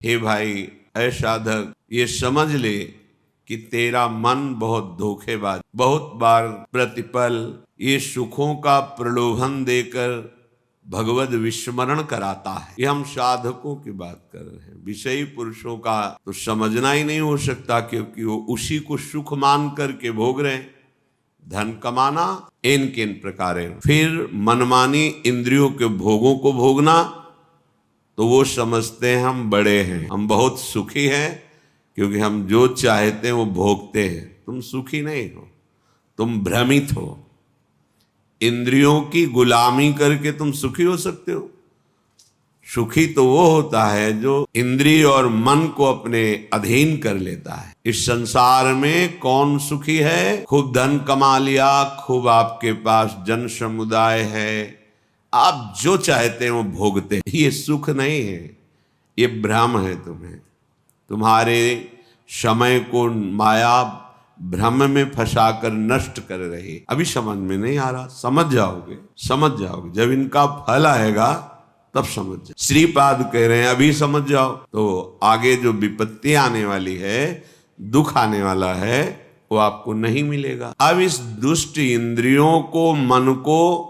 हे भाई, ऐ साधक, ये समझ ले कि तेरा मन बहुत धोखेबाज, बहुत बार प्रतिपल ये सुखों का प्रलोभन देकर भगवत विस्मरण कराता है। ये हम साधकों की बात कर रहे हैं। विषयी पुरुषों का तो समझना ही नहीं हो सकता, क्योंकि वो उसी को सुख मान करके भोग रहे हैं। धन कमाना इन किन प्रकारे, फिर मनमानी इंद्रियों के भोगों को भोगना, तो वो समझते हैं हम बड़े हैं, हम बहुत सुखी हैं, क्योंकि हम जो चाहते हैं वो भोगते हैं। तुम सुखी नहीं हो, तुम भ्रमित हो। इंद्रियों की गुलामी करके तुम सुखी हो सकते हो? सुखी तो वो होता है जो इंद्रिय और मन को अपने अधीन कर लेता है। इस संसार में कौन सुखी है? खूब धन कमा लिया, खूब आपके पास जन समुदाय है, आप जो चाहते हैं वो भोगते हैं। ये सुख नहीं है, ये भ्रम है। तुम्हारे समय को माया भ्रम में फंसाकर नष्ट कर रही। अभी समझ में नहीं आ रहा, समझ जाओगे। जब इनका फल आएगा तब समझ जाओ। श्रीपाद कह रहे हैं अभी समझ जाओ, तो आगे जो विपत्ति आने वाली है, दुख आने वाला है, वो आपको नहीं मिलेगा। अब इस दुष्ट इंद्रियों को, मन को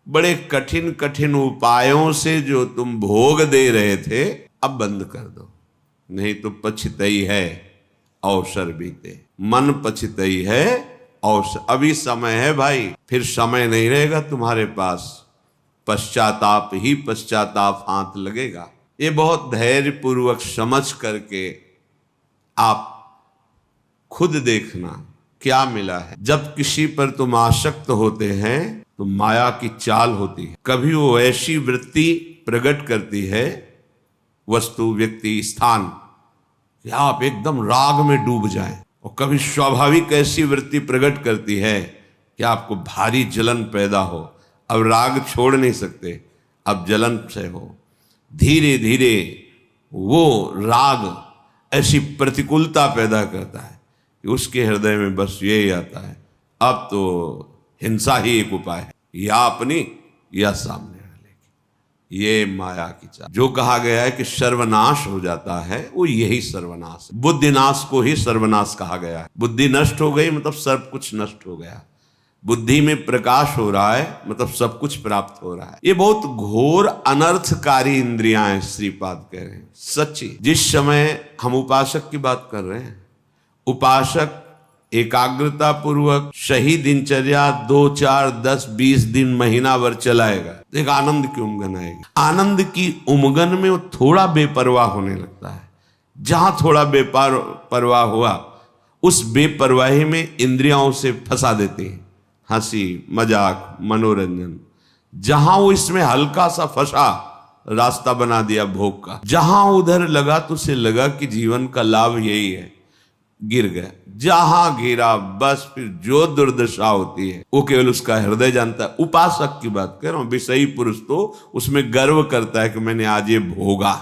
बड़े कठिन कठिन उपायों से जो तुम भोग दे रहे थे, अब बंद कर दो, नहीं तो पछतई है अवसर बीते। मन पछतई है अवसर। अभी समय है भाई, फिर समय नहीं रहेगा तुम्हारे पास। पश्चाताप ही पश्चाताप हाथ लगेगा। ये बहुत धैर्य पूर्वक समझ करके आप खुद देखना क्या मिला है। जब किसी पर तुम आसक्त होते हैं तो माया की चाल होती है। कभी वो ऐसी वृत्ति प्रकट करती है, वस्तु, व्यक्ति, स्थान, कि आप एकदम राग में डूब जाएं, और कभी स्वाभाविक ऐसी वृत्ति प्रकट करती है कि आपको भारी जलन पैदा हो। अब राग छोड़ नहीं सकते, अब जलन से हो। धीरे धीरे वो राग ऐसी प्रतिकूलता पैदा करता है कि उसके हृदय में बस यही आता है, अब तो हिंसा ही एक उपाय है, या अपनी या सामने वाले की। ये माया की चाल। जो कहा गया है कि सर्वनाश हो जाता है, वो यही सर्वनाश है। बुद्धिनाश को ही सर्वनाश कहा गया है। बुद्धि नष्ट हो गई मतलब सब कुछ नष्ट हो गया। बुद्धि में प्रकाश हो रहा है मतलब सब कुछ प्राप्त हो रहा है। ये बहुत घोर अनर्थकारी इंद्रियां हैं, श्रीपाद कह रहे हैं। सच्ची, जिस समय हम उपासक की बात कर रहे हैं, उपासक एकाग्रता पूर्वक सही दिनचर्या 2, 4, 10, 20 दिन, महीना भर चलाएगा, एक आनंद की उमगन आएगी। आनंद की उमगन में वो थोड़ा बेपरवाह होने लगता है। जहां थोड़ा बेपरवाह हुआ, उस बेपरवाही में इंद्रियों से फंसा देते हैं। हंसी, मजाक, मनोरंजन, जहां वो इसमें हल्का सा फंसा, रास्ता बना दिया भोग का। जहां उधर लगा तो उसे लगा कि जीवन का लाभ यही है, गिर गया। जहां गिरा बस फिर जो दुर्दशा होती है वो केवल उसका हृदय जानता है। उपासक की बात कर रहा हूं। विषयी पुरुष तो उसमें गर्व करता है कि मैंने आज ये भोगा,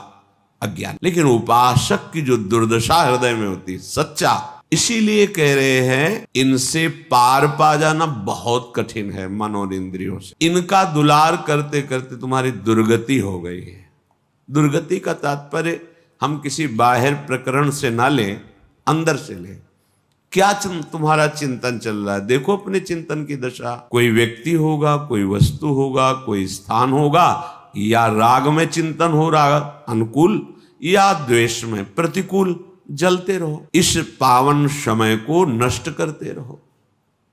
अज्ञान। लेकिन उपासक की जो दुर्दशा हृदय में होती है, सच्चा, इसीलिए कह रहे हैं इनसे पार पा जाना बहुत कठिन है। मन और इंद्रियों से इनका दुलार करते करते तुम्हारी दुर्गति हो गई है। दुर्गति का तात्पर्य हम किसी बाहर प्रकरण से ना लें, अंदर से लें। क्या तुम्हारा चिंतन चल रहा है? देखो अपने चिंतन की दशा। कोई व्यक्ति होगा, कोई वस्तु होगा, कोई स्थान होगा, या राग में चिंतन हो रहा अनुकूल, या द्वेष में प्रतिकूल। जलते रहो, इस पावन समय को नष्ट करते रहो।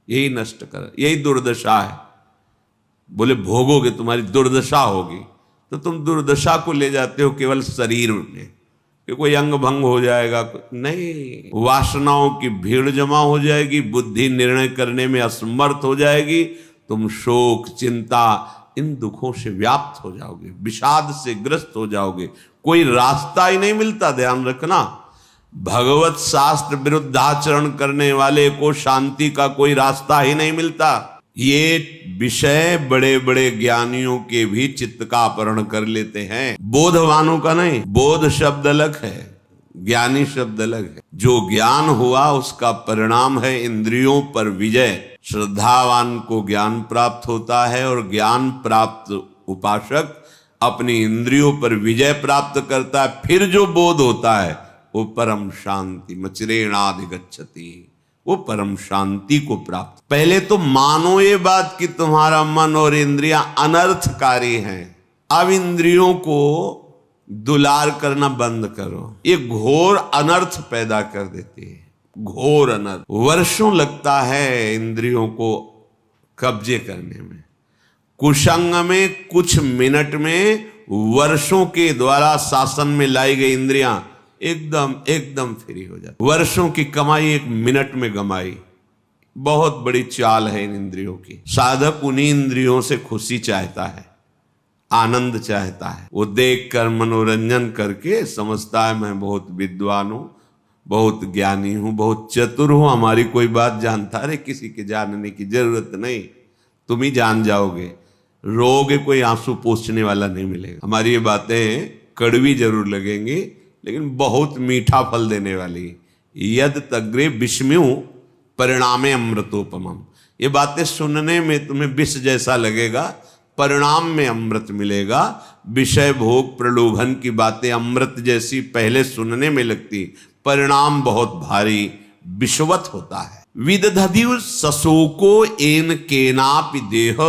यही नष्ट कर, यही दुर्दशा है। बोले भोगोगे तुम्हारी दुर्दशा होगी, तो तुम दुर्दशा को ले जाते हो केवल शरीर में कि कोई अंग भंग हो जाएगा। नहीं, वासनाओं की भीड़ जमा हो जाएगी, बुद्धि निर्णय करने में असमर्थ हो जाएगी। तुम शोक, चिंता, इन दुखों से व्याप्त हो जाओगे, विषाद से ग्रस्त हो जाओगे। कोई रास्ता ही नहीं मिलता। ध्यान रखना, भगवत शास्त्र विरुद्ध आचरण करने वाले को शांति का कोई रास्ता ही नहीं मिलता। ये विषय बड़े बड़े ज्ञानियों के भी चित्त का अपहरण कर लेते हैं, बोधवानों का नहीं। बोध शब्द अलग है, ज्ञानी शब्द अलग है। जो ज्ञान हुआ उसका परिणाम है इंद्रियों पर विजय। श्रद्धावान को ज्ञान प्राप्त होता है, और ज्ञान प्राप्त उपासक अपनी इंद्रियों पर विजय प्राप्त करता है, फिर जो बोध होता है वो परम शांति मचरेणाधिगच्छति, वो परम शांति को प्राप्त। पहले तो मानो ये बात कि तुम्हारा मन और इंद्रियां अनर्थकारी हैं, अब इंद्रियों को दुलार करना बंद करो, ये घोर अनर्थ पैदा कर देती है, घोर अनर्थ। वर्षों लगता है इंद्रियों को कब्जे करने में, कुसंग में कुछ मिनट में वर्षों के द्वारा शासन में लाई गई इंद्रियां एकदम फ्री हो जाती। वर्षों की कमाई एक मिनट में गमाई, बहुत बड़ी चाल है इन इंद्रियों की। साधक उन्हीं इंद्रियों से खुशी चाहता है, आनंद चाहता है, वो देख कर मनोरंजन करके समझता है मैं बहुत विद्वान हूं, बहुत ज्ञानी हूं, बहुत चतुर हूं, हमारी कोई बात जानता। अरे किसी के जानने की जरूरत नहीं, तुम ही जान जाओगे, रोगे कोई आंसू पोंछने वाला नहीं मिलेगा। हमारी ये बातें कड़वी जरूर लगेंगी लेकिन बहुत मीठा फल देने वाली। यद तग्रे विषम्यु परिणामे अमृतोपमम, ये बातें सुनने में तुम्हें विष जैसा लगेगा, परिणाम में अमृत मिलेगा। विषय भोग प्रलोभन की बातें अमृत जैसी पहले सुनने में लगती, परिणाम बहुत भारी विषवत होता है। विदधति सशोको एन केनापि देह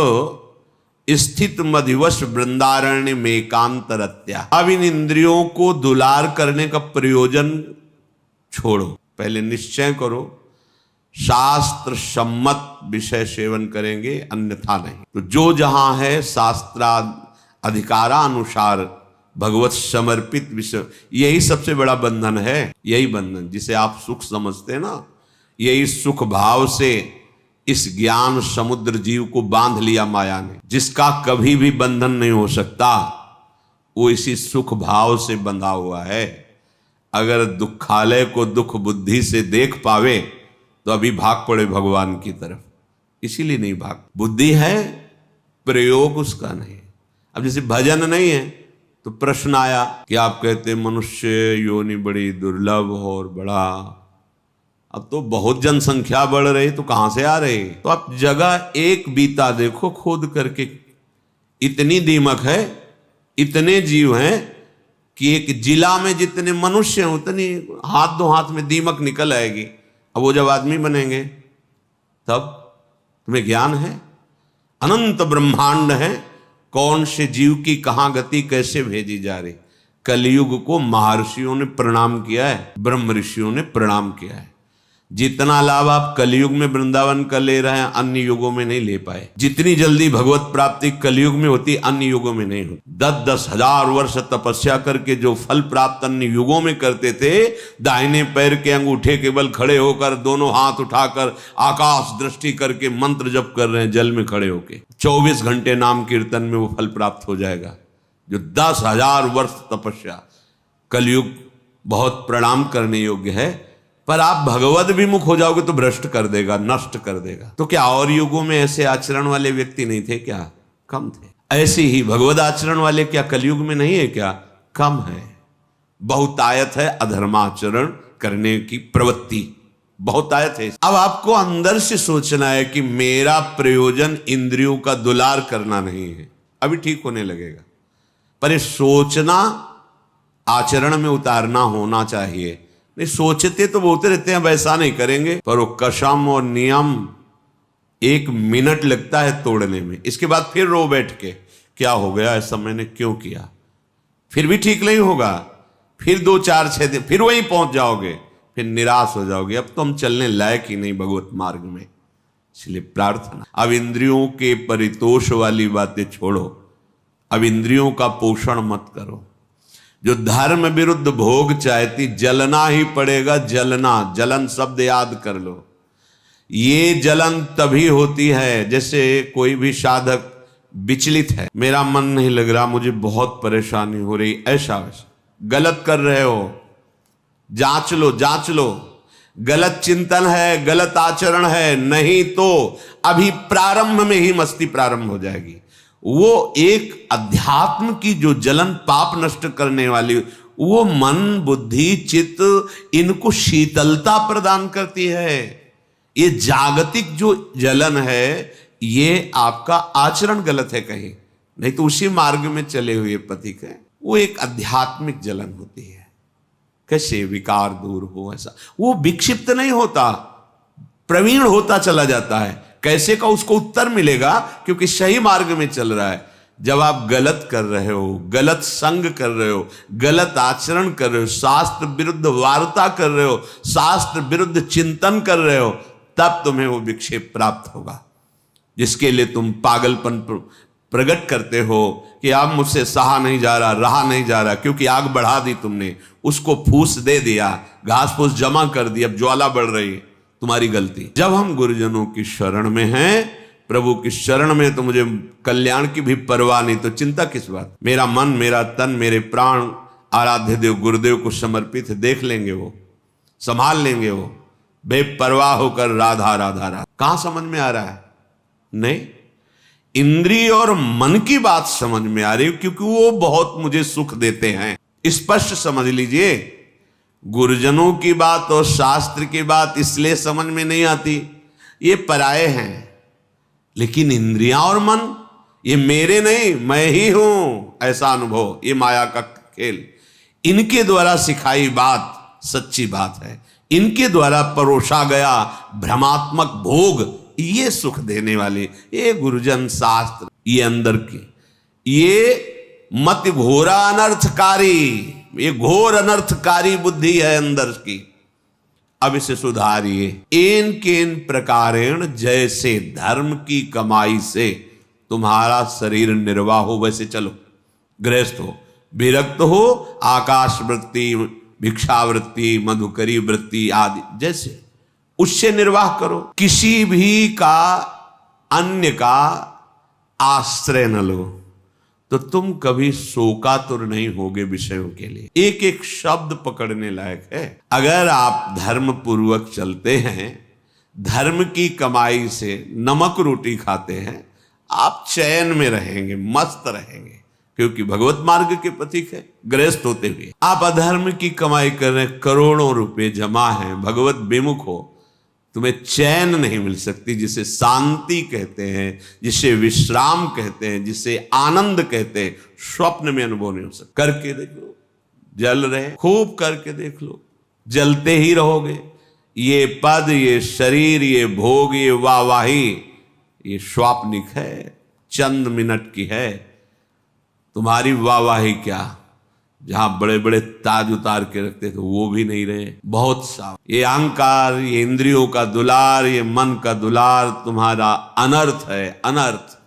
स्थित मधिवश वृंदारण्य में कांतरत्या। अब इन इंद्रियों को दुलार करने का प्रयोजन छोड़ो, पहले निश्चय करो शास्त्र सम्मत विषय सेवन करेंगे, अन्यथा नहीं। तो जो जहां है शास्त्रा अधिकारानुसार भगवत समर्पित विषय, यही सबसे बड़ा बंधन है। यही बंधन जिसे आप सुख समझते हैं ना, यही सुख भाव से इस ज्ञान समुद्र जीव को बांध लिया माया ने, जिसका कभी भी बंधन नहीं हो सकता, वो इसी सुख भाव से बंधा हुआ है। अगर दुखालय को दुख बुद्धि से देख पावे तो अभी भाग पड़े भगवान की तरफ, इसीलिए नहीं भाग। बुद्धि है, प्रयोग उसका नहीं। अब जैसे भजन नहीं है तो प्रश्न आया कि आप कहते मनुष्य योनि बड़ी दुर्लभ और बड़ा, अब तो बहुत जनसंख्या बढ़ रही तो कहां से आ रही? तो आप जगह एक बीता देखो खोद करके, इतनी दीमक है, इतने जीव हैं कि एक जिला में जितने मनुष्य हैं उतनी हाथ दो हाथ में दीमक निकल आएगी। अब वो जब आदमी बनेंगे तब तुम्हें ज्ञान है, अनंत ब्रह्मांड है, कौन से जीव की कहां गति कैसे भेजी जा रही। कलयुग को महर्षियों ने प्रणाम किया है, ब्रह्म ऋषियों ने प्रणाम किया है। जितना लाभ आप कलयुग में वृंदावन का ले रहे हैं अन्य युगों में नहीं ले पाए। जितनी जल्दी भगवत प्राप्ति कलयुग में होती अन्य युगों में नहीं होती। 10-10 हजार वर्ष तपस्या करके जो फल प्राप्त अन्य युगों में करते थे, दाहिने पैर के अंगूठे के बल खड़े होकर दोनों हाथ उठाकर आकाश दृष्टि करके मंत्र जप कर रहे हैं, जल में खड़े होके 24 घंटे नाम कीर्तन में वो फल प्राप्त हो जाएगा। जो 10,000 वर्ष तपस्या, कलयुग बहुत प्रणाम करने योग्य है। पर आप भगवत विमुख हो जाओगे तो भ्रष्ट कर देगा, नष्ट कर देगा। तो क्या और युगों में ऐसे आचरण वाले व्यक्ति नहीं थे क्या? कम थे। ऐसे ही भगवत आचरण वाले क्या कलयुग में नहीं है क्या? कम है। बहुतायत है अधर्माचरण करने की प्रवृत्ति, बहुतायत है। अब आपको अंदर से सोचना है कि मेरा प्रयोजन इंद्रियों का दुलार करना नहीं है, अभी ठीक होने लगेगा। पर ये सोचना आचरण में उतारना होना चाहिए। नहीं सोचते तो बोलते रहते हैं वैसा नहीं करेंगे, पर वो कसम और नियम 1 मिनट लगता है तोड़ने में। इसके बाद फिर रो बैठ के क्या हो गया, ऐसा मैंने क्यों किया, फिर भी ठीक नहीं होगा। फिर 2-4-6 दिन फिर वहीं पहुंच जाओगे, फिर निराश हो जाओगे, अब तो हम चलने लायक ही नहीं भगवत मार्ग में। इसलिए प्रार्थना, अब इंद्रियों के परितोष वाली बातें छोड़ो, अब इंद्रियों का पोषण मत करो। जो धर्म विरुद्ध भोग चाहती, जलना ही पड़ेगा। जलना, जलन शब्द याद कर लो। ये जलन तभी होती है जैसे कोई भी साधक विचलित है, मेरा मन नहीं लग रहा, मुझे बहुत परेशानी हो रही, ऐसा वैसा। गलत कर रहे हो, जांच लो, जांच लो। गलत चिंतन है, गलत आचरण है, नहीं तो अभी प्रारंभ में ही मस्ती प्रारंभ हो जाएगी। वो एक अध्यात्म की जो जलन पाप नष्ट करने वाली, वो मन बुद्धि चित्त इनको शीतलता प्रदान करती है। ये जागतिक जो जलन है, ये आपका आचरण गलत है कहीं, नहीं तो उसी मार्ग में चले हुए पथिक है, वो एक आध्यात्मिक जलन होती है। कैसे विकार दूर हो, ऐसा वो विक्षिप्त नहीं होता, प्रवीण होता चला जाता है। कैसे का उसको उत्तर मिलेगा, क्योंकि सही मार्ग में चल रहा है। जब आप गलत कर रहे हो, गलत संग कर रहे हो, गलत आचरण कर रहे हो, शास्त्र विरुद्ध वार्ता कर रहे हो, शास्त्र विरुद्ध चिंतन कर रहे हो, तब तुम्हें वो विक्षेप प्राप्त होगा, जिसके लिए तुम पागलपन प्रकट करते हो कि अब मुझसे सहा नहीं जा रहा, रहा नहीं जा रहा, क्योंकि आग बढ़ा दी तुमने, उसको फूस दे दिया, घास फूस जमा कर दी, अब ज्वाला बढ़ रही है, तुम्हारी गलती। जब हम गुरुजनों की शरण में हैं, प्रभु की शरण में, तो मुझे कल्याण की भी परवाह नहीं, तो चिंता किस बात। मेरा मन, मेरा तन, मेरे प्राण आराध्य देव गुरुदेव को समर्पित है, देख लेंगे वो, संभाल लेंगे वो, बेपरवाह होकर राधा राधा राधा। कहां समझ में आ रहा है? नहीं, इंद्रिय और मन की बात समझ में आ रही है, क्योंकि वो बहुत मुझे सुख देते हैं। स्पष्ट समझ लीजिए, गुरुजनों की बात और शास्त्र की बात इसलिए समझ में नहीं आती, ये पराये हैं। लेकिन इंद्रियां और मन, ये मेरे नहीं, मैं ही हूं, ऐसा अनुभव, ये माया का खेल, इनके द्वारा सिखाई बात सच्ची बात है। इनके द्वारा परोसा गया भ्रमात्मक भोग, ये सुख देने वाले, ये गुरुजन शास्त्र, ये अंदर की, ये मत घोरा अनर्थकारी, ये घोर अनर्थकारी बुद्धि है अंदर की। अब इसे सुधारिए। एन केन प्रकारेण, जैसे धर्म की कमाई से तुम्हारा शरीर निर्वाह हो, वैसे चलो। गृहस्थ हो, विरक्त हो, आकाश वृत्ति, भिक्षावृत्ति, मधुकरी वृत्ति आदि, जैसे उससे निर्वाह करो। किसी भी का, अन्य का आश्रय न लो, तो तुम कभी शोकातुर नहीं होगे विषयों के लिए। एक एक शब्द पकड़ने लायक है। अगर आप धर्म पूर्वक चलते हैं, धर्म की कमाई से नमक रोटी खाते हैं, आप चैन में रहेंगे, मस्त रहेंगे, क्योंकि भगवत मार्ग के पथिक है। गृहस्थ होते हुए आप अधर्म की कमाई कर रहे हैं, करोड़ों रुपए जमा हैं, भगवत विमुख हो, तुम्हें चैन नहीं मिल सकती, जिसे शांति कहते हैं, जिसे विश्राम कहते हैं, जिसे आनंद कहते हैं, स्वप्न में अनुभव नहीं हो सकता। करके देख लो, जल रहे, खूब करके देख लो, जलते ही रहोगे। ये पद, ये शरीर, ये भोग, ये वाहवाही, ये स्वाप्निक है, चंद मिनट की है। तुम्हारी वाहवाही क्या, जहां बड़े बड़े ताज उतार के रखते थे वो भी नहीं रहे, बहुत सा। ये अहंकार, ये इंद्रियों का दुलार, ये मन का दुलार तुम्हारा अनर्थ है, अनर्थ।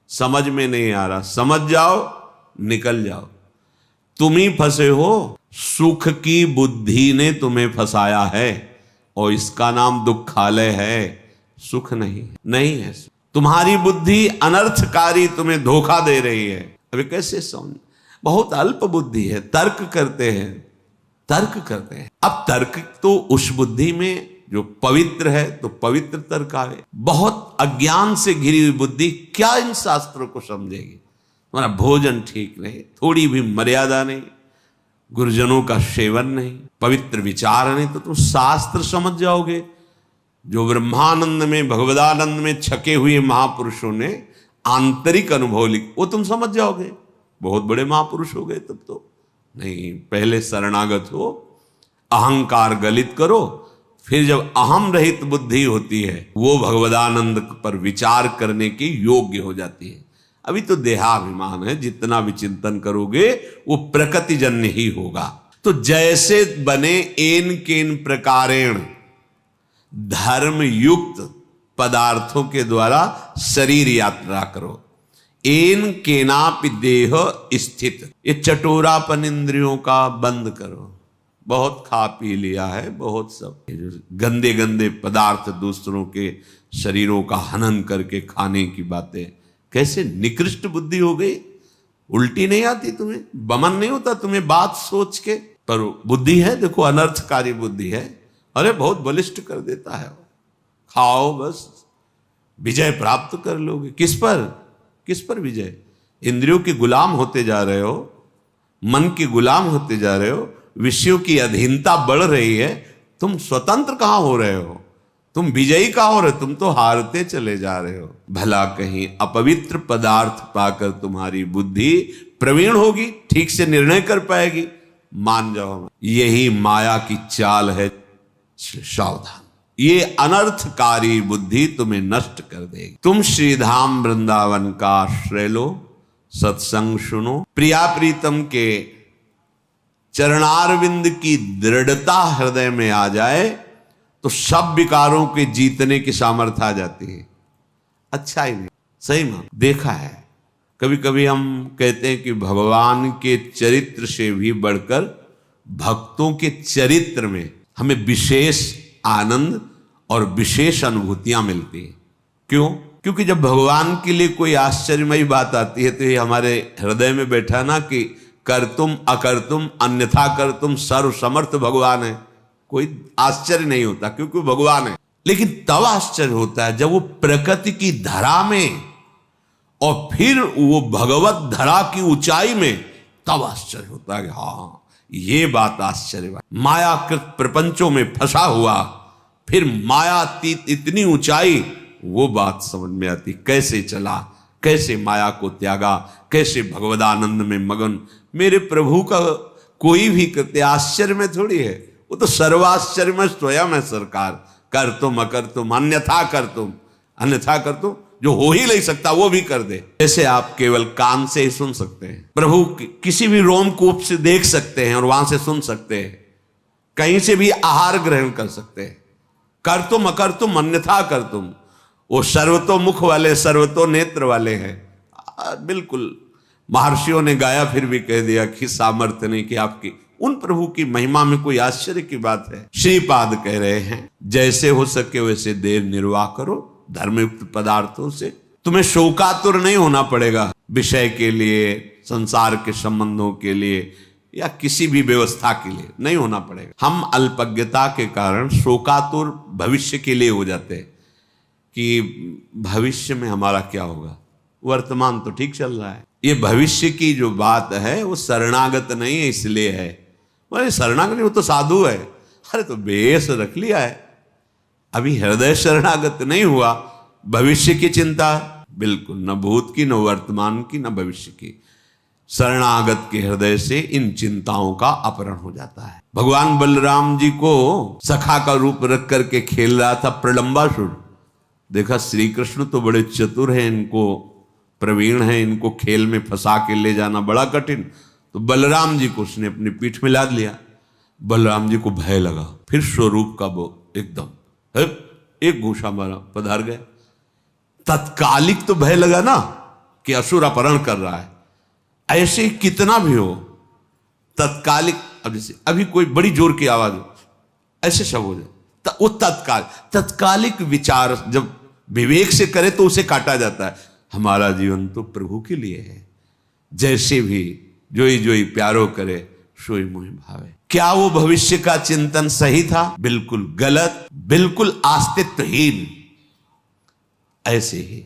समझ में नहीं आ रहा, समझ जाओ, निकल जाओ। तुम ही फंसे हो, सुख की बुद्धि ने तुम्हें फंसाया है, और इसका नाम दुखालय है, सुख नहीं है। तुम्हारी बुद्धि अनर्थकारी तुम्हें धोखा दे रही है। अभी कैसे समझ, बहुत अल्प बुद्धि है, तर्क करते हैं। अब तर्क तो उस बुद्धि में जो पवित्र है, तो पवित्र तर्क आवे। बहुत अज्ञान से घिरी हुई बुद्धि क्या इन शास्त्रों को समझेगी? तुम्हारा भोजन ठीक नहीं, थोड़ी भी मर्यादा नहीं, गुरुजनों का सेवन नहीं, पवित्र विचार नहीं, तो तुम शास्त्र समझ जाओगे। जो ब्रह्मानंद में, भगवदानंद में छके हुए महापुरुषों ने आंतरिक अनुभव लिख, वो तुम समझ जाओगे, बहुत बड़े महापुरुष हो गए तब तो। नहीं, पहले शरणागत हो, अहंकार गलित करो, फिर जब अहम रहित बुद्धि होती है, वो भगवदानंद पर विचार करने की योग्य हो जाती है। अभी तो देहाभिमान है, जितना भी चिंतन करोगे वो प्रकृतिजन्य ही होगा। तो जैसे बने एन केन प्रकारेण, धर्म युक्त पदार्थों के द्वारा शरीर यात्रा करो। एन केनापि देह स्थित, ये चटोरापन इंद्रियों का बंद करो। बहुत खा पी लिया है, बहुत सब गंदे गंदे पदार्थ, दूसरों के शरीरों का हनन करके खाने की बातें, कैसे निकृष्ट बुद्धि हो गई। उल्टी नहीं आती तुम्हें, बमन नहीं होता तुम्हें बात सोच के, पर बुद्धि है, देखो अनर्थकारी बुद्धि है, अरे बहुत बलिष्ठ कर देता है। खाओ, बस विजय प्राप्त कर लोगे। किस पर विजय? इंद्रियों के गुलाम होते जा रहे हो, मन के गुलाम होते जा रहे हो, विषयों की अधीनता बढ़ रही है, तुम स्वतंत्र कहां हो रहे हो? तुम विजयी का हो रहे, तुम तो हारते चले जा रहे हो। भला कहीं अपवित्र पदार्थ पाकर तुम्हारी बुद्धि प्रवीण होगी, ठीक से निर्णय कर पाएगी? मान जाओ, यही माया की चाल है। सावधान, ये अनर्थकारी बुद्धि तुम्हें नष्ट कर देगी। तुम श्रीधाम वृंदावन का आश्रय लो, सत्संग सुनो, प्रिया प्रीतम के चरणारविंद की दृढ़ता हृदय में आ जाए तो सब विकारों के जीतने की सामर्थ्य आ जाती है। अच्छा ही नहीं, सही में देखा है। कभी कभी हम कहते हैं कि भगवान के चरित्र से भी बढ़कर भक्तों के चरित्र में हमें विशेष आनंद और विशेष अनुभूतियां मिलती है। क्यों? क्योंकि जब भगवान के लिए कोई आश्चर्यमयी बात आती है तो ये हमारे हृदय में बैठा ना कि कर तुम अकर तुम अन्यथा कर तुम सर्व समर्थ भगवान है, कोई आश्चर्य नहीं होता क्योंकि भगवान है। लेकिन तब आश्चर्य होता है जब वो प्रकृति की धरा में और फिर वो भगवत धरा की ऊंचाई में, तब आश्चर्य होता है कि हाँ ये बात आश्चर्य। मायाकृत प्रपंचों में फंसा हुआ फिर मायातीत इतनी ऊंचाई, वो बात समझ में आती। कैसे चला, कैसे माया को त्यागा, कैसे भगवदानंद में मगन। मेरे प्रभु का कोई भी कृत्य आश्चर्य में थोड़ी है, वो तो सर्वाश्चर्य में स्वयं है सरकार। कर तुम अकर तुम अन्यथा कर तुम, अन्यथा कर तुम, जो हो ही नहीं सकता वो भी कर दे। जैसे आप केवल कान से ही सुन सकते हैं, प्रभु किसी भी रोमकूप से देख सकते हैं और वहां से सुन सकते हैं, कहीं से भी आहार ग्रहण कर सकते हैं। कर तुम अकर तुम अन्यथा कर तुम, वो सर्वतोमुख वाले सर्वतो नेत्र वाले हैं। बिल्कुल महर्षियों ने गाया फिर भी कह दिया कि सामर्थ्य नहीं कि आपकी। उन प्रभु की महिमा में कोई आश्चर्य की बात है। श्रीपाद कह रहे हैं जैसे हो सके वैसे देर निर्वाह करो धर्मयुक्त पदार्थों से। तुम्हें शोकातुर नहीं होना पड़ेगा विषय के लिए, संसार के संबंधों के लिए या किसी भी व्यवस्था के लिए नहीं होना पड़ेगा। हम अल्पज्ञता के कारण शोकातुर भविष्य के लिए हो जाते हैं कि भविष्य में हमारा क्या होगा, वर्तमान तो ठीक चल रहा है। ये भविष्य की जो बात है वो शरणागत नहीं है, इसलिए है। बोले शरणागत नहीं, वो तो साधु है। अरे तो बेस रख लिया है, अभी हृदय शरणागत नहीं हुआ। भविष्य की चिंता बिल्कुल, न भूत की, न वर्तमान की, न भविष्य की। शरणागत के हृदय से इन चिंताओं का अपहरण हो जाता है। भगवान बलराम जी को सखा का रूप रख करके खेल रहा था प्रलंबासुर। देखा श्री कृष्ण तो बड़े चतुर हैं, इनको प्रवीण हैं, इनको खेल में फंसा के ले जाना बड़ा कठिन। तो बलराम जी को उसने अपनी पीठ में लाद लिया। बलराम जी को भय लगा, फिर स्वरूप का वो एकदम एक घूसा मारा, पधार गए। तत्कालिक तो भय लगा ना कि असुर अपहरण कर रहा है। ऐसे ही कितना भी हो तत्कालिक, अब जैसे अभी कोई बड़ी जोर की आवाज हो, ऐसे सब हो जाए, वो तत्कालिक विचार जब विवेक से करे तो उसे काटा जाता है। हमारा जीवन तो प्रभु के लिए है, जैसे भी जोई जोई प्यारो करे सोई मोहि भावे। क्या वो भविष्य का चिंतन सही था? बिल्कुल गलत, बिल्कुल अस्तित्वहीन। ऐसे ही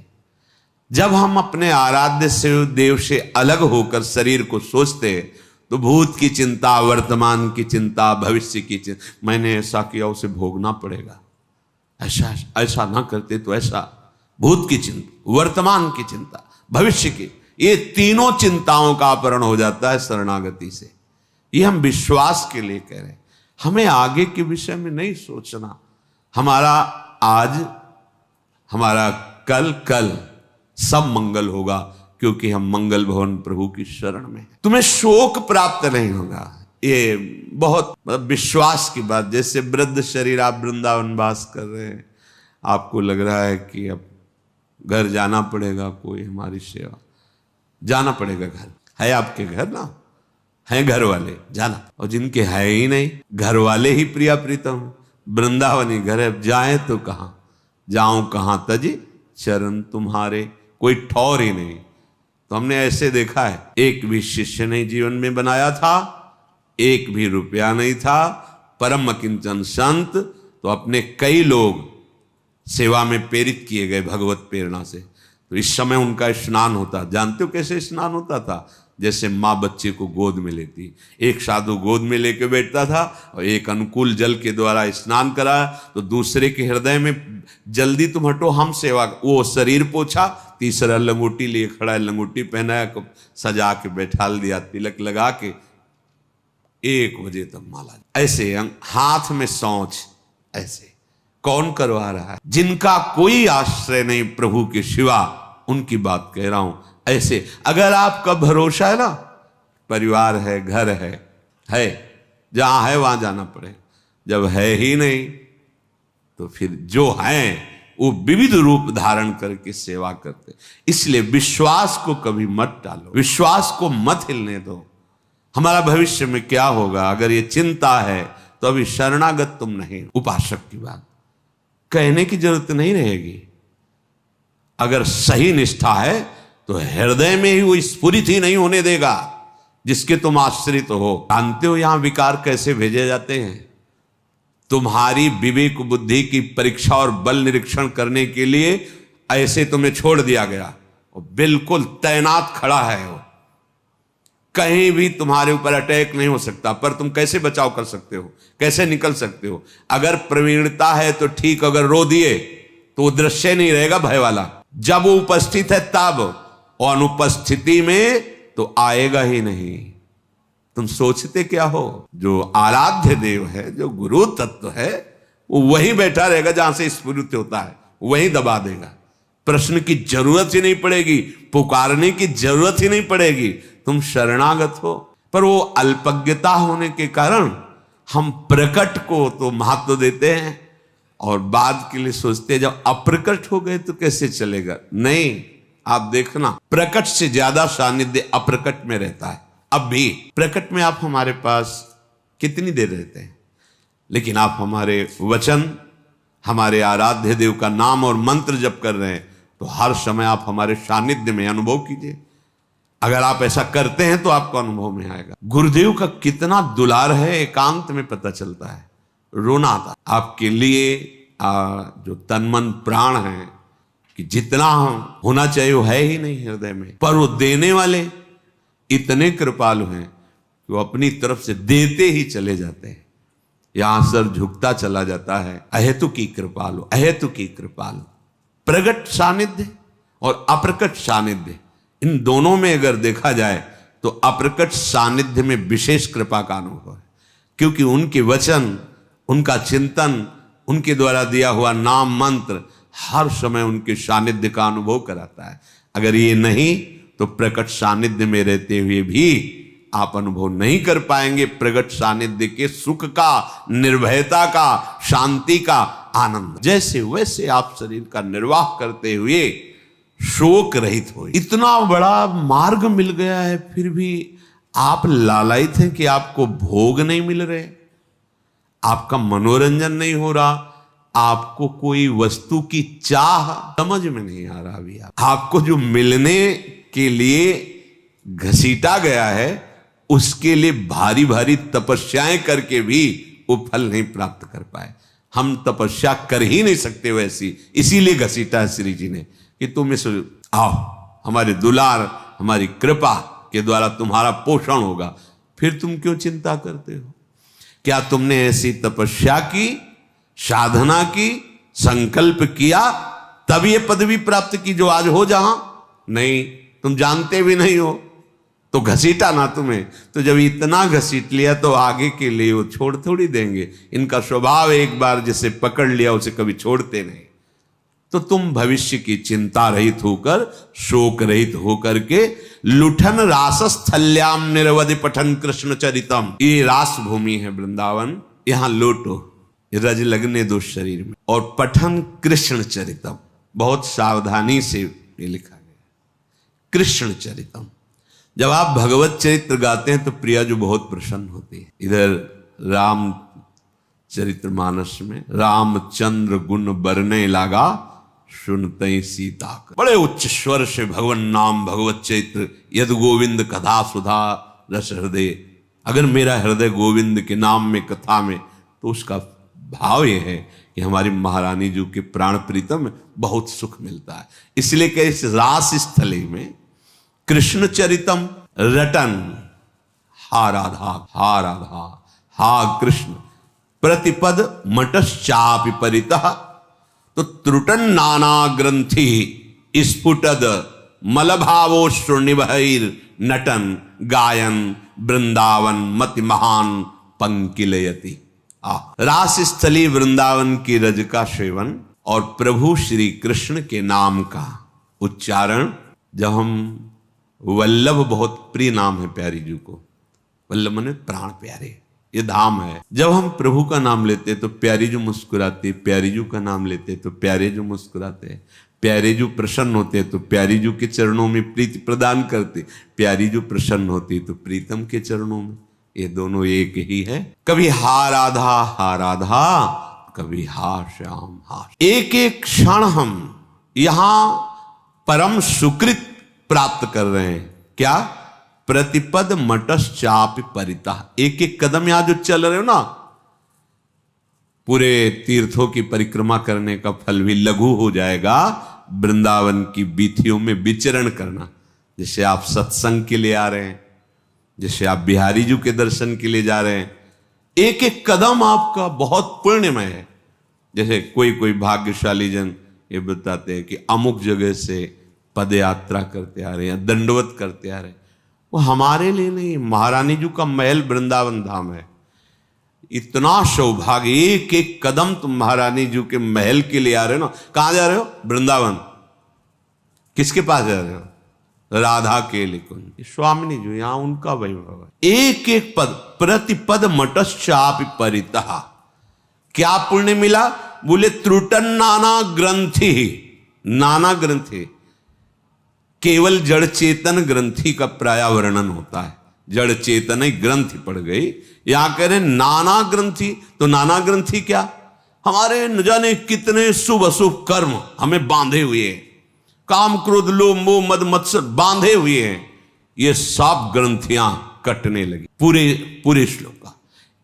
जब हम अपने आराध्य से देव से अलग होकर शरीर को सोचते तो भूत की चिंता, वर्तमान की चिंता, भविष्य की चिंता, मैंने ऐसा किया उसे भोगना पड़ेगा, ऐसा ना करते तो ऐसा, भूत की चिंता, वर्तमान की चिंता, भविष्य की, ये तीनों चिंताओं का अपहरण हो जाता है शरणागति से। ये हम विश्वास के लिए कह रहे हैं, हमें आगे के विषय में नहीं सोचना। हमारा आज, हमारा कल सब मंगल होगा क्योंकि हम मंगल भवन प्रभु की शरण में हैं। तुम्हें शोक प्राप्त नहीं होगा, ये बहुत विश्वास की बात। जैसे वृद्ध शरीर, आप वृंदावन वास कर रहे हैं, आपको लग रहा है कि अब घर जाना पड़ेगा, कोई हमारी सेवा, जाना पड़ेगा। घर है आपके, घर ना है, घर वाले जाना। और जिनके है ही नहीं, घर वाले ही प्रिया प्रीतम, वृंदावन ही घर है, जाए तो कहां, जाऊं कहां तजी चरण तुम्हारे, कोई ठौर ही नहीं। तो हमने ऐसे देखा है, एक भी शिष्य नहीं जीवन में बनाया था, एक भी रुपया नहीं था, परम अकिंचन संत, तो अपने कई लोग सेवा में प्रेरित किए गए भगवत प्रेरणा से। तो इस समय उनका स्नान होता, जानते हो कैसे स्नान होता था? जैसे माँ बच्चे को गोद में लेती। एक साधु गोद में लेके बैठता था और एक अनुकूल जल के द्वारा स्नान कराया तो दूसरे के हृदय में जल्दी तुम हटो, हम सेवा। वो शरीर पोछा, तीसरा लंगोटी लिए खड़ा है, लंगोटी पहनाया, सजा के बैठा दिया, तिलक लगा के 1 बजे तक माला। ऐसे हाथ में सौंच, ऐसे कौन करवा रहा है? जिनका कोई आश्रय नहीं प्रभु के सिवा, उनकी बात कह रहा हूं। ऐसे अगर आपका भरोसा है ना, परिवार है, घर है, जहां है वहां जाना पड़े। जब है ही नहीं तो फिर जो है वो विविध रूप धारण करके सेवा करते। इसलिए विश्वास को कभी मत डालो, विश्वास को मत हिलने दो। हमारा भविष्य में क्या होगा अगर ये चिंता है तो अभी शरणागत तुम नहीं। उपासक की बात कहने की जरूरत नहीं रहेगी। अगर सही निष्ठा है तो हृदय में ही वो स्फुरित ही नहीं होने देगा जिसके तुम आश्रित हो। जानते हो यहां विकार कैसे भेजे जाते हैं? तुम्हारी विवेक बुद्धि की परीक्षा और बल निरीक्षण करने के लिए ऐसे तुम्हें छोड़ दिया गया और बिल्कुल तैनात खड़ा है वो। कहीं भी तुम्हारे ऊपर अटैक नहीं हो सकता, पर तुम कैसे बचाव कर सकते हो, कैसे निकल सकते हो? अगर प्रवीणता है तो ठीक, अगर रो दिए तो वो दृश्य नहीं रहेगा भय वाला। जब वो उपस्थित है तब, और अनुपस्थिति में तो आएगा ही नहीं। तुम सोचते क्या हो? जो आराध्य देव है, जो गुरु तत्व है, वो वहीं बैठा रहेगा जहां से स्फुरित होता है, वहीं दबा देगा। प्रश्न की जरूरत ही नहीं पड़ेगी, पुकारने की जरूरत ही नहीं पड़ेगी। तुम शरणागत हो। पर वो अल्पज्ञता होने के कारण हम प्रकट को तो महत्व देते हैं और बाद के लिए सोचते हैं जब अप्रकट हो गए तो कैसे चलेगा। नहीं, आप देखना, प्रकट से ज्यादा सानिध्य अप्रकट में रहता है। अब भी प्रकट में आप हमारे पास कितनी देर रहते हैं, लेकिन आप हमारे वचन, हमारे आराध्य देव का नाम और मंत्र जप कर रहे हैं तो हर समय आप हमारे सानिध्य में अनुभव कीजिए। अगर आप ऐसा करते हैं तो आपको अनुभव में आएगा। गुरुदेव का कितना दुलार है, एकांत में पता चलता है। रोना आता आपके लिए, जो तन मन प्राण है, कि जितना होना चाहिए वो है ही नहीं हृदय में। पर वो देने वाले इतने कृपालु हैं कि वो अपनी तरफ से देते ही चले जाते हैं। यहां सर झुकता चला जाता है। अहेतु की कृपालु, अहेतु की कृपालु। प्रगट सानिध्य और अप्रकट सानिध्य, इन दोनों में अगर देखा जाए तो अप्रकट सानिध्य में विशेष कृपा का अनुभव है, क्योंकि उनके वचन, उनका चिंतन, उनके द्वारा दिया हुआ नाम मंत्र हर समय उनके सानिध्य का अनुभव कराता है। अगर ये नहीं तो प्रकट सानिध्य में रहते हुए भी आप अनुभव नहीं कर पाएंगे प्रकट सानिध्य के सुख का, निर्भयता का, शांति का आनंद। जैसे वैसे आप शरीर का निर्वाह करते हुए शोक रहित हो। इतना बड़ा मार्ग मिल गया है, फिर भी आप लालायित हैं कि आपको भोग नहीं मिल रहे, आपका मनोरंजन नहीं हो रहा, आपको कोई वस्तु की चाह समझ में नहीं आ रहा। अभी आपको जो मिलने के लिए घसीटा गया है, उसके लिए भारी भारी तपस्याएं करके भी वो फल नहीं प्राप्त कर पाए। हम तपस्या कर ही नहीं सकते वैसी, इसीलिए घसीटा है श्री जी ने कि तुम इस आओ, हमारे दुलार, हमारी कृपा के द्वारा तुम्हारा पोषण होगा। फिर तुम क्यों चिंता करते हो? क्या तुमने ऐसी तपस्या की, साधना की, संकल्प किया तब ये पदवी प्राप्त की जो आज हो? जहां नहीं, तुम जानते भी नहीं हो तो घसीटा ना तुम्हें। तो जब इतना घसीट लिया तो आगे के लिए वो छोड़ थोड़ी देंगे। इनका स्वभाव एक बार जिसे पकड़ लिया उसे कभी छोड़ते नहीं। तो तुम भविष्य की चिंता रहित होकर, शोक रहित होकर के लुठन रासस्थल्याम निरवधि पठन कृष्ण चरितम, ये रास भूमि है वृंदावन, यहां लोटो, रज लगने दो शरीर में, और पठन कृष्ण चरितम, बहुत सावधानी से ये लिखा गया कृष्ण चरितम। जब आप भगवत चरित्र गाते हैं तो प्रिया जो बहुत प्रसन्न होती है। इधर राम चरितमानस में रामचंद्र गुण बरने लागा, सुनते सीता कर। बड़े उच्च स्वर से भगवन नाम भगवत चरित्र यद गोविंद कथा सुधा रस हृदय। अगर मेरा हृदय गोविंद के नाम में, कथा में, तो उसका भाव यह है कि हमारी महारानी जी के प्राण प्रीतम में बहुत सुख मिलता है। इसलिए कि इस रास स्थली में कृष्ण चरितम, रटन, हा राधा हा राधा हा कृष्ण, प्रतिपद मटश्चापि परितः, तो त्रुटन नाना ग्रंथि स्फुटद मलभावोश्रुनिभैर नटन गायन वृंदावन मति महान पंकिलयति। रास स्थली वृंदावन की रज का सेवन और प्रभु श्री कृष्ण के नाम का उच्चारण। जब हम वल्लभ, बहुत प्रिय नाम है प्यारी जी को, वल्लभ माने प्राण प्यारे, ये धाम है। जब हम प्रभु का नाम लेते तो प्यारी जो मुस्कुराते, प्यारी जो का नाम लेते तो प्यारे जो मुस्कुराते, प्यारे जो प्रसन्न होते तो प्यारी जो के चरणों में प्रीति प्रदान करते, प्यारी जो प्रसन्न होती तो प्रीतम के चरणों में। ये दोनों एक ही है। कभी हा राधा, कभी हा श्याम हा। एक एक क्षण हम यहां परम सुकृत प्राप्त कर रहे हैं। क्या? प्रतिपद मटश्चापि परितः। एक एक कदम यहां जो चल रहे हो ना, पूरे तीर्थों की परिक्रमा करने का फल भी लघु हो जाएगा वृंदावन की बीथियों में विचरण करना। जैसे आप सत्संग के लिए आ रहे हैं, जैसे आप बिहारी जी के दर्शन के लिए जा रहे हैं, एक एक कदम आपका बहुत पुण्यमय है। जैसे कोई कोई भाग्यशाली जन ये बताते हैं कि अमुक जगह से पद यात्रा करते आ रहे हैं, दंडवत करते आ रहे हैं। वो हमारे लिए नहीं, महारानी जी का महल वृंदावन धाम है। इतना सौभाग्य, एक एक कदम तुम महारानी जी के महल के लिए आ रहे हो ना। कहां जा रहे हो? वृंदावन। किसके पास जा रहे हो? राधा के लिए। स्वामिनी जी, यहां उनका वैभव है। एक एक पद, प्रतिपद मटश्चापि परितः। क्या पुण्य मिला? बोले त्रुटन नाना ग्रंथि। नाना ग्रंथि केवल जड़ चेतन ग्रंथि का प्राय वर्णन होता है। जड़ चेतन ग्रंथि पड़ गई, यहां कह रहे नाना ग्रंथि। तो नाना ग्रंथि क्या? हमारे न जाने कितने शुभ अशुभ कर्म हमें बांधे हुए हैं, काम क्रोध लोभ मोह मद मत्सर बांधे हुए हैं। ये सब ग्रंथियां कटने लगी। पूरे श्लोक का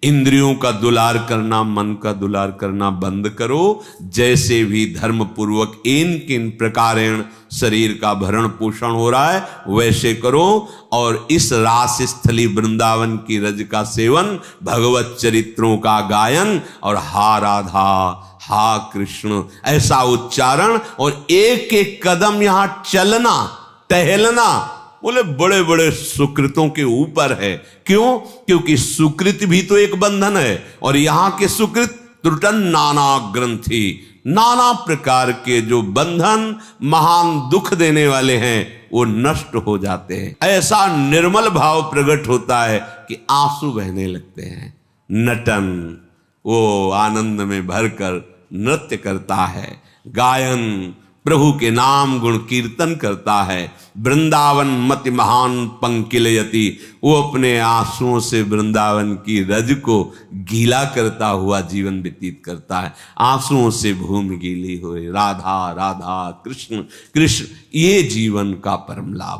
इंद्रियों का दुलार करना, मन का दुलार करना बंद करो। जैसे भी धर्म पूर्वक इन किन प्रकारेण शरीर का भरण पोषण हो रहा है वैसे करो। और इस रास स्थली वृंदावन की रज का सेवन, भगवत चरित्रों का गायन और हा राधा हा कृष्ण ऐसा उच्चारण और एक एक कदम यहां चलना टहलना, बोले बड़े बड़े सुकृतों के ऊपर है। क्यों? क्योंकि सुकृत भी तो एक बंधन है। और यहां के सुकृत त्रुटन नाना ग्रंथि, नाना प्रकार के जो बंधन महान दुख देने वाले हैं वो नष्ट हो जाते हैं। ऐसा निर्मल भाव प्रकट होता है कि आंसू बहने लगते हैं। नटन, वो आनंद में भरकर नृत्य करता है, गायन प्रभु के नाम गुण कीर्तन करता है। वृंदावन मति महान पंकिलयति, वो अपने आंसुओं से वृंदावन की रज को गीला करता हुआ जीवन व्यतीत करता है। आंसुओं से भूमि गीली हुई, राधा राधा कृष्ण कृष्ण, ये जीवन का परम लाभ।